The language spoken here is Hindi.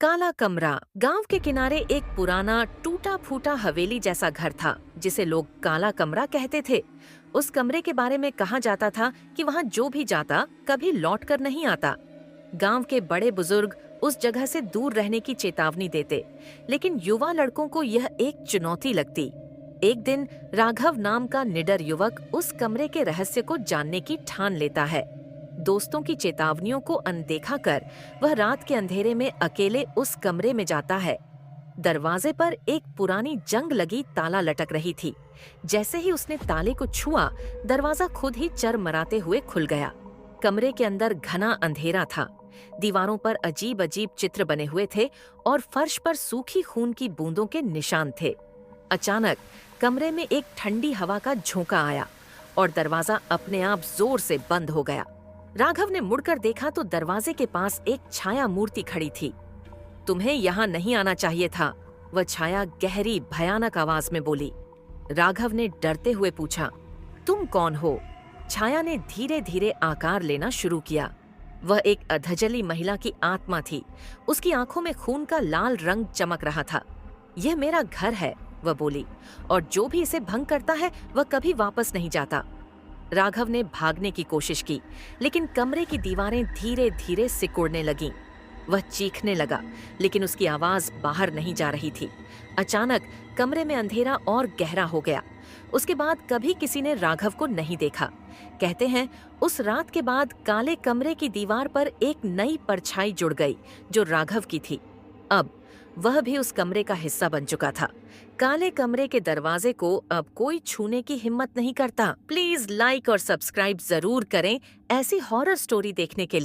काला कमरा। गांव के किनारे एक पुराना टूटा फूटा हवेली जैसा घर था जिसे लोग काला कमरा कहते थे। उस कमरे के बारे में कहा जाता था कि वहां जो भी जाता कभी लौट कर नहीं आता। गांव के बड़े बुजुर्ग उस जगह से दूर रहने की चेतावनी देते, लेकिन युवा लड़कों को यह एक चुनौती लगती। एक दिन राघव नाम का निडर युवक उस कमरे के रहस्य को जानने की ठान लेता है। दोस्तों की चेतावनियों को अनदेखा कर वह रात के अंधेरे में अकेले उस कमरे में जाता है। दरवाजे पर एक पुरानी जंग लगी ताला लटक रही थी। जैसे ही उसने ताले को छुआ, दरवाजा खुद ही चरमराते हुए खुल गया। कमरे के अंदर घना अंधेरा था। दीवारों पर अजीब अजीब चित्र बने हुए थे और फर्श पर सूखी खून की बूंदों के निशान थे। अचानक कमरे में एक ठंडी हवा का झोंका आया और दरवाजा अपने आप जोर से बंद हो गया। राघव ने मुड़कर देखा तो दरवाजे के पास एक छाया मूर्ति खड़ी थी। तुम्हें यहाँ नहीं आना चाहिए था, वह छाया गहरी भयानक आवाज में बोली। राघव ने डरते हुए पूछा, तुम कौन हो? छाया ने धीरे धीरे आकार लेना शुरू किया। वह एक अधजली महिला की आत्मा थी। उसकी आंखों में खून का लाल रंग चमक रहा था। यह मेरा घर है, वह बोली, और जो भी इसे भंग करता है वह कभी वापस नहीं जाता। राघव ने भागने की कोशिश की, लेकिन कमरे की दीवारें धीरे धीरे सिकुड़ने लगीं। वह चीखने लगा, लेकिन उसकी आवाज बाहर नहीं जा रही थी। अचानक कमरे में अंधेरा और गहरा हो गया। उसके बाद कभी किसी ने राघव को नहीं देखा। कहते हैं उस रात के बाद काले कमरे की दीवार पर एक नई परछाई जुड़ गई जो राघव की थी। अब वह भी उस कमरे का हिस्सा बन चुका था। काले कमरे के दरवाजे को अब कोई छूने की हिम्मत नहीं करता। प्लीज लाइक और सब्सक्राइब जरूर करें ऐसी हॉरर स्टोरी देखने के लिए।